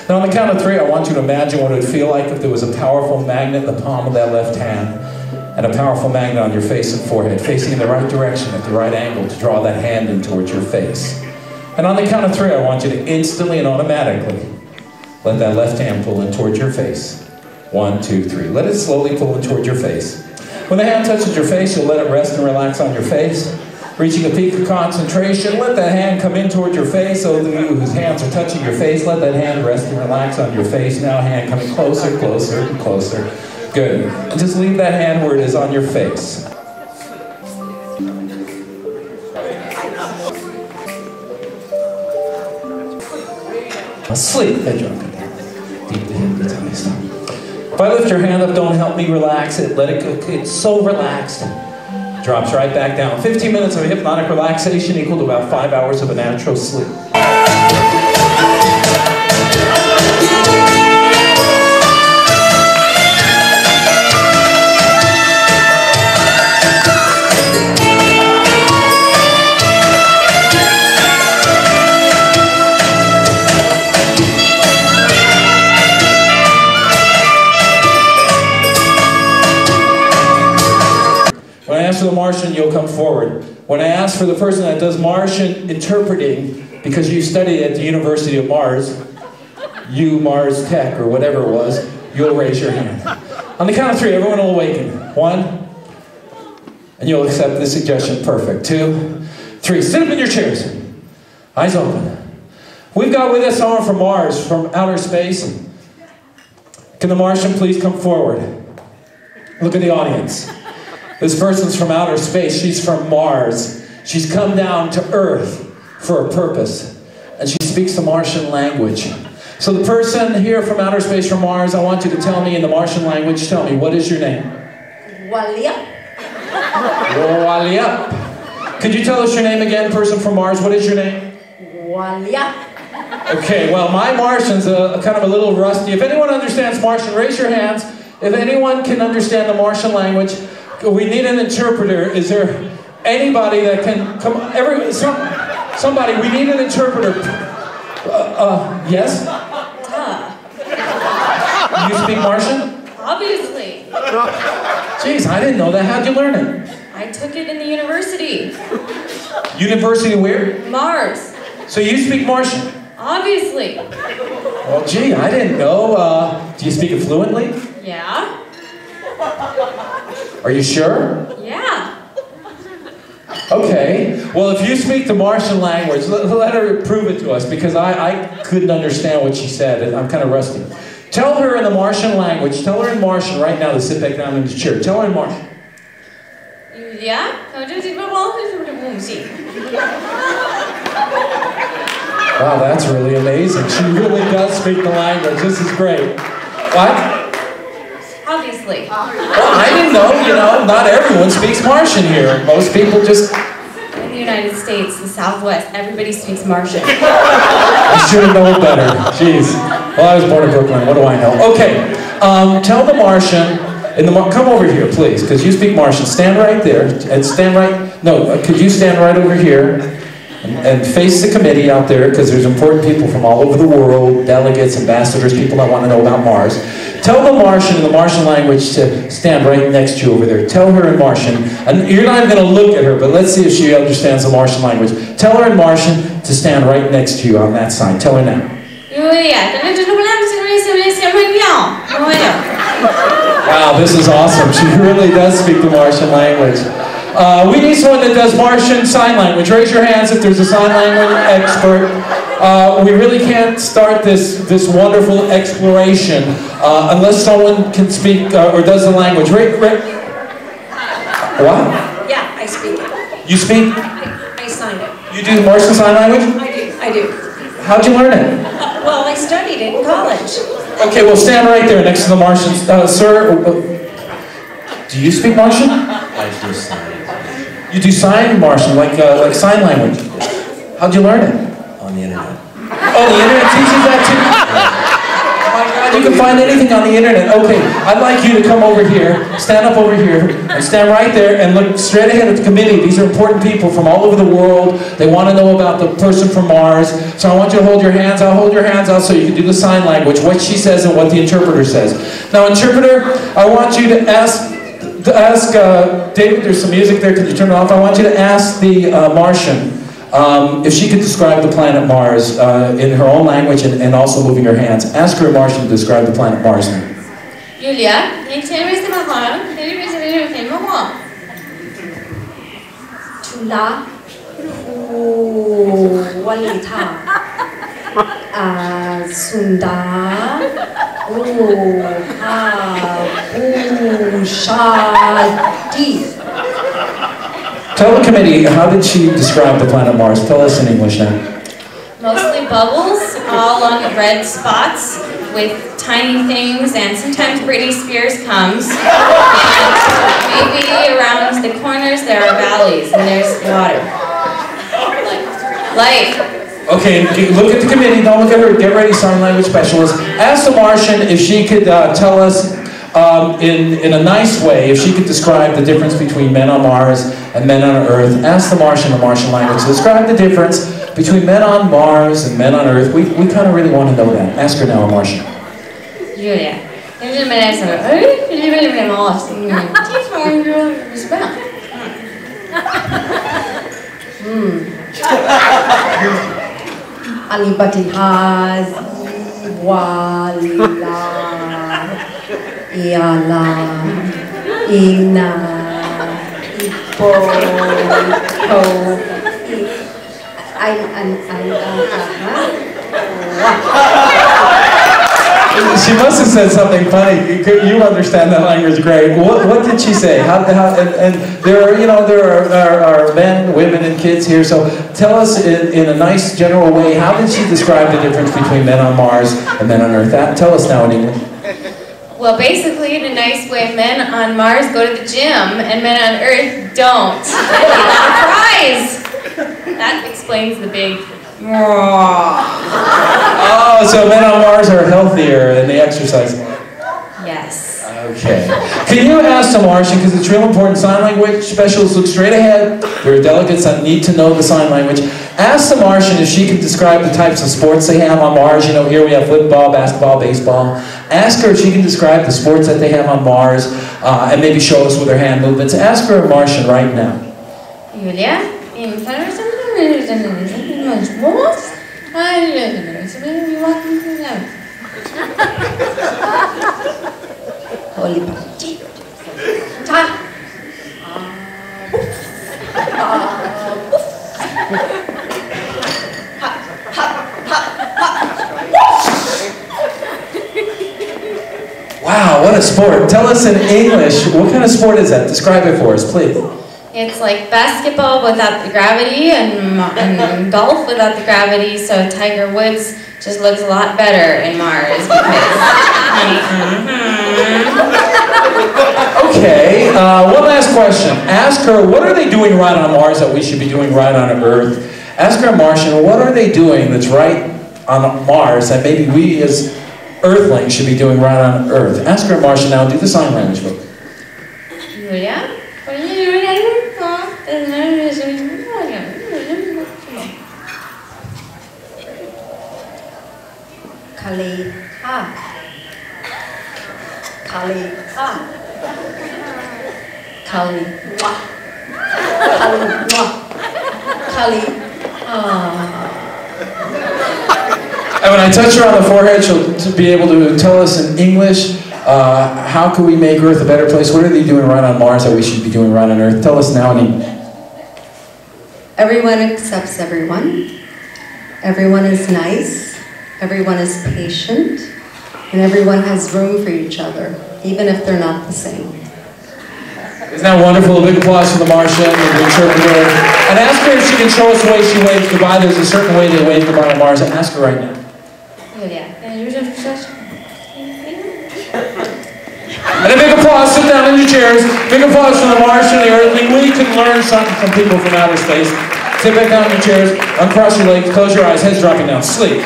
Now on the count of 3, I want you to imagine what it would feel like if there was a powerful magnet in the palm of that left hand and a powerful magnet on your face and forehead, facing in the right direction at the right angle to draw that hand in towards your face. And on the count of 3, I want you to instantly and automatically let that left hand pull in towards your face. 1, 2, 3. Let it slowly pull in towards your face. When the hand touches your face, you'll let it rest and relax on your face. Reaching a peak of concentration, let that hand come in towards your face. Those of you whose hands are touching your face, let that hand rest and relax on your face. Now hand coming closer, closer, and closer. Good. And just leave that hand where it is on your face. Sleep. If I lift your hand up, don't help me relax it. Let it go. It's so relaxed. Drops right back down. 15 minutes of hypnotic relaxation equal to about 5 hours of a natural sleep. When I ask for the Martian, you'll come forward. When I ask for the person that does Martian interpreting, because you studied at the University of Mars, Mars Tech, or whatever it was, you'll raise your hand. On the count of 3, everyone will awaken. 1, and you'll accept the suggestion. Perfect. 2, 3. Sit up in your chairs. Eyes open. We've got with us someone from Mars, from outer space. Can the Martian please come forward? Look at the audience. This person's from outer space. She's from Mars. She's come down to Earth for a purpose. And she speaks the Martian language. So the person here from outer space, from Mars, I want you to tell me in the Martian language, tell me, what is your name? Walia. Walia. Could you tell us your name again, person from Mars? What is your name? Walia. Okay, well, my Martian's kind of a little rusty. If anyone understands Martian, raise your hands. If anyone can understand the Martian language, we need an interpreter. Is there anybody that can come? Somebody, we need an interpreter. Yes? You speak Martian? Obviously. Jeez, I didn't know that. How'd you learn it? I took it in the university. University where? Mars. So you speak Martian? Obviously. Well, gee, I didn't know. Do you speak it fluently? Yeah. Are you sure? Yeah. Okay. Well, if you speak the Martian language, let her prove it to us, because I couldn't understand what she said, and I'm kind of rusty. Tell her in the Martian language, tell her in Martian right now to sit back down in the chair. Tell her in Martian. Yeah? Wow, that's really amazing. She really does speak the language. This is great. What? Obviously. Well, I didn't know, not everyone speaks Martian here. Most people just... In the United States, the Southwest, everybody speaks Martian. I should have known better. Jeez. Well, I was born in Brooklyn. What do I know? Okay. Tell the Martian... come over here, please, because you speak Martian. Stand right there. And stand right... No, could you stand right over here? And face the committee out there, because there's important people from all over the world, delegates, ambassadors, people that want to know about Mars. Tell the Martian in the Martian language to stand right next to you over there. Tell her in Martian, and you're not even going to look at her, but let's see if she understands the Martian language. Tell her in Martian to stand right next to you on that side. Tell her now. Wow, this is awesome. She really does speak the Martian language. We need someone that does Martian Sign Language. Raise your hands if there's a sign language expert. We really can't start this wonderful exploration unless someone can speak or does the language. What? Yeah, I speak it. You speak? I signed it. You do Martian Sign Language? I do. How'd you learn it? Well, I studied it in college. Okay, well stand right there next to the Martian. Sir, do you speak Martian? I do sign. You do sign Martian, like sign language. How'd you learn it? On the internet. Oh, the internet teaches that too? Oh my God, you can find anything on the internet, okay, I'd like you to come over here, stand up over here, and stand right there and look straight ahead at the committee. These are important people from all over the world. They want to know about the person from Mars. So I want you to hold your hands out, hold your hands out so you can do the sign language, what she says and what the interpreter says. Now, interpreter, I want you to ask David, there's some music there, can you turn it off? I want you to ask the Martian if she could describe the planet Mars in her own language and also moving her hands. Ask her, Martian, to describe the planet Mars. Julia, Chula, Walita, Sundar, Shadi. Tell the committee, how did she describe the planet Mars? Tell us in English now. Mostly bubbles, all along the red spots with tiny things, and sometimes Britney Spears comes. And maybe around the corners there are valleys and there's water. Life. Okay, look at the committee, don't look at her, get ready, sign language specialist. Ask the Martian if she could tell us in a nice way, if she could describe the difference between men on Mars and men on Earth. Ask the Martian language. Describe the difference between men on Mars and men on Earth. We kind of really want to know that. Ask her now in Martian. Julia. Alibatihaz Wala Iala Ina Ipo She must have said something funny. You understand that language great. What did she say? And there are men, women, and kids here. So tell us in a nice general way, how did she describe the difference between men on Mars and men on Earth? Tell us now in English. Well, basically, in a nice way, men on Mars go to the gym and men on Earth don't. Surprise! That explains the big. Oh, so men on Mars are healthier and they exercise more. Yes. Okay. Can you ask the Martian, because it's real important, sign language specialists look straight ahead. There are delegates that need to know the sign language. Ask the Martian if she can describe the types of sports they have on Mars. You know, here we have football, basketball, baseball. Ask her if she can describe the sports that they have on Mars and maybe show us with her hand movements. Ask her a Martian right now. Julia? Holy Wow, what a sport. Tell us in English, what kind of sport is that? Describe it for us, please. It's like basketball without the gravity and golf without the gravity, so Tiger Woods just looks a lot better in Mars because... Okay, one last question. Ask her, what are they doing right on Mars that we should be doing right on Earth? Ask her, Martian, what are they doing that's right on Mars that maybe we as earthlings should be doing right on Earth? Ask her, Martian, now do the sign language book. Julia? Kali Ha Kali Ha Kali Wa Kali Wa Kali And when I touch her on the forehead, she'll be able to tell us in English, how can we make Earth a better place? What are they doing right on Mars that we should be doing right on Earth? Tell us now in English. Everyone accepts everyone. Everyone is nice. Everyone is patient. And everyone has room for each other, even if they're not the same. Isn't that wonderful? A big applause for the Martian and the interpreter. And ask her if she can show us the way she waves goodbye. There's a certain way they wave goodbye on Mars. Ask her right now. And a big applause, sit down in your chairs. Big applause for the Martian and the Earthling. We can learn something from people from outer space. Sit back down in your chairs, uncross your legs, close your eyes, heads dropping down, sleep.